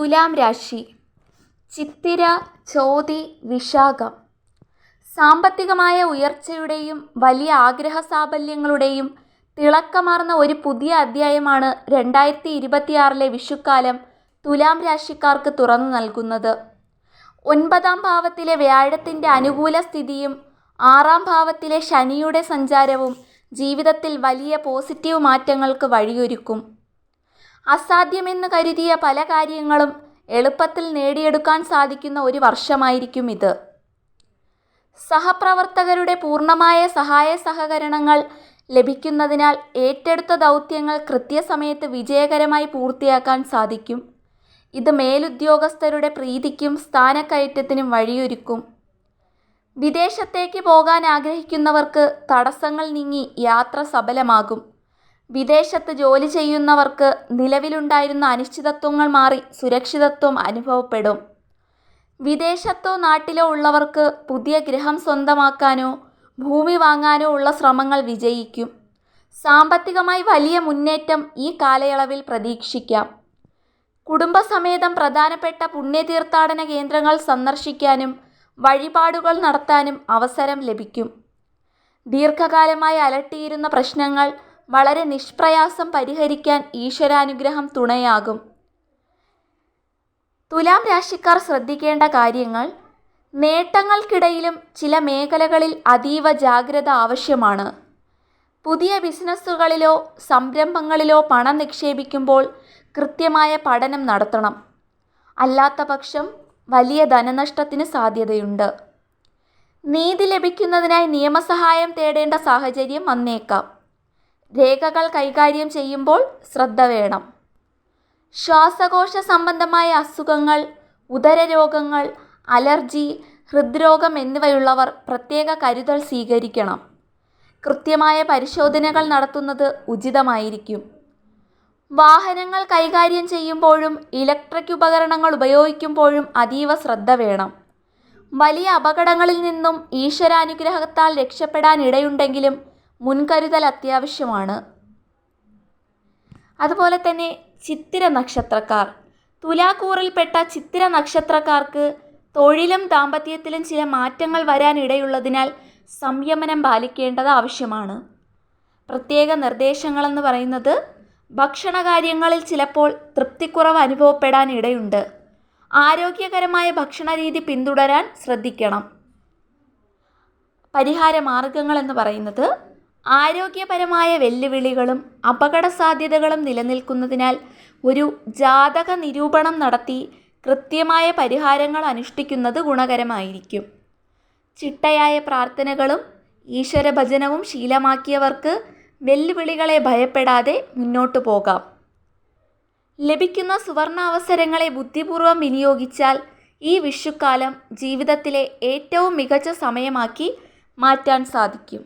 തുലാം രാശി. ചിത്തിര, ചോതി, വിശാഖം. സാമ്പത്തികമായ ഉയർച്ചയുടെയും വലിയ ആഗ്രഹസാഫല്യങ്ങളുടെയും തിളക്കമാർന്ന ഒരു പുതിയ അധ്യായമാണ് 2026 വിഷുക്കാലം തുലാം രാശിക്കാർക്ക് തുറന്നു നൽകുന്നത്. 9ാം ഭാവത്തിലെ വ്യാഴത്തിൻ്റെ അനുകൂല സ്ഥിതിയും 6ാം ഭാവത്തിലെ ശനിയുടെ സഞ്ചാരവും ജീവിതത്തിൽ വലിയ പോസിറ്റീവ് മാറ്റങ്ങൾക്ക് വഴിയൊരുക്കും. അസാധ്യമെന്ന് കരുതിയ പല കാര്യങ്ങളും എളുപ്പത്തിൽ നേടിയെടുക്കാൻ സാധിക്കുന്ന ഒരു വർഷമായിരിക്കും ഇത്. സഹപ്രവർത്തകരുടെ പൂർണ്ണമായ സഹായ സഹകരണങ്ങൾ ലഭിക്കുന്നതിനാൽ ഏറ്റെടുത്ത ദൗത്യങ്ങൾ കൃത്യസമയത്ത് വിജയകരമായി പൂർത്തിയാക്കാൻ സാധിക്കും. ഇത് മേലുദ്യോഗസ്ഥരുടെ പ്രീതിക്കും സ്ഥാനക്കയറ്റത്തിനും വഴിയൊരുക്കും. വിദേശത്തേക്ക് പോകാൻ ആഗ്രഹിക്കുന്നവർക്ക് തടസ്സങ്ങൾ നീങ്ങി യാത്ര സഫലമാകും. വിദേശത്ത് ജോലി ചെയ്യുന്നവർക്ക് നിലവിലുണ്ടായിരുന്ന അനിശ്ചിതത്വങ്ങൾ മാറി സുരക്ഷിതത്വം അനുഭവപ്പെടും. വിദേശത്തോ നാട്ടിലോ ഉള്ളവർക്ക് പുതിയ ഗൃഹം സ്വന്തമാക്കാനോ ഭൂമി വാങ്ങാനോ ഉള്ള ശ്രമങ്ങൾ വിജയിക്കും. സാമ്പത്തികമായി വലിയ മുന്നേറ്റം ഈ കാലയളവിൽ പ്രതീക്ഷിക്കാം. കുടുംബസമേതം പ്രധാനപ്പെട്ട പുണ്യതീർത്ഥാടന കേന്ദ്രങ്ങൾ സന്ദർശിക്കാനും വഴിപാടുകൾ നടത്താനും അവസരം ലഭിക്കും. ദീർഘകാലമായി അലട്ടിയിരുന്ന പ്രശ്നങ്ങൾ വളരെ നിഷ്പ്രയാസം പരിഹരിക്കാൻ ഈശ്വരാനുഗ്രഹം തുണയാകും. തുലാം രാശിക്കാർ ശ്രദ്ധിക്കേണ്ട കാര്യങ്ങൾ: നേട്ടങ്ങൾക്കിടയിലും ചില മേഖലകളിൽ അതീവ ജാഗ്രത ആവശ്യമാണ്. പുതിയ ബിസിനസ്സുകളിലോ സംരംഭങ്ങളിലോ പണം നിക്ഷേപിക്കുമ്പോൾ കൃത്യമായ പഠനം നടത്തണം. അല്ലാത്തപക്ഷം വലിയ ധനനഷ്ടത്തിന് സാധ്യതയുണ്ട്. നീതി ലഭിക്കുന്നതിനായി നിയമസഹായം തേടേണ്ട സാഹചര്യം വന്നേക്കാം. രേഖകൾ കൈകാര്യം ചെയ്യുമ്പോൾ ശ്രദ്ധ വേണം. ശ്വാസകോശ സംബന്ധമായ അസുഖങ്ങൾ, ഉദരരോഗങ്ങൾ, അലർജി, ഹൃദ്രോഗം എന്നിവയുള്ളവർ പ്രത്യേക കരുതൽ സ്വീകരിക്കണം. കൃത്യമായ പരിശോധനകൾ നടത്തുന്നത് ഉചിതമായിരിക്കും. വാഹനങ്ങൾ കൈകാര്യം ചെയ്യുമ്പോഴും ഇലക്ട്രിക് ഉപകരണങ്ങൾ ഉപയോഗിക്കുമ്പോഴും അതീവ ശ്രദ്ധ വേണം. വലിയ അപകടങ്ങളിൽ നിന്നും ഈശ്വരാനുഗ്രഹത്താൽ രക്ഷപ്പെടാൻ ഇടയുണ്ടെങ്കിലും മുൻകരുതൽ അത്യാവശ്യമാണ്. അതുപോലെ തന്നെ ചിത്തിര നക്ഷത്രക്കാർ. തുലാക്കൂറിൽപ്പെട്ട ചിത്തിര നക്ഷത്രക്കാർക്ക് തൊഴിലും ദാമ്പത്യത്തിലും ചില മാറ്റങ്ങൾ വരാൻ ഇടയുള്ളതിനാൽ സംയമനം പാലിക്കേണ്ടത് ആവശ്യമാണ്. പ്രത്യേക നിർദ്ദേശങ്ങളെന്ന് പറയുന്നത്: ഭക്ഷണകാര്യങ്ങളിൽ ചിലപ്പോൾ തൃപ്തിക്കുറവ് അനുഭവപ്പെടാൻ ഇടയുണ്ട്. ആരോഗ്യകരമായ ഭക്ഷണരീതി പിന്തുടരാൻ ശ്രദ്ധിക്കണം. പരിഹാര മാർഗങ്ങളെന്ന് പറയുന്നത്: ആരോഗ്യപരമായ വെല്ലുവിളികളും അപകട സാധ്യതകളും നിലനിൽക്കുന്നതിനാൽ ഒരു ജാതക നിരൂപണം നടത്തി കൃത്യമായ പരിഹാരങ്ങൾ അനുഷ്ഠിക്കുന്നത് ഗുണകരമായിരിക്കും. ചിട്ടയായ പ്രാർത്ഥനകളും ഈശ്വരഭജനവും ശീലമാക്കിയവർക്ക് വെല്ലുവിളികളെ ഭയപ്പെടാതെ മുന്നോട്ടു പോകാം. ലഭിക്കുന്ന സുവർണാവസരങ്ങളെ ബുദ്ധിപൂർവം വിനിയോഗിച്ചാൽ ഈ വിഷുക്കാലം ജീവിതത്തിലെ ഏറ്റവും മികച്ച സമയമാക്കി മാറ്റാൻ സാധിക്കും.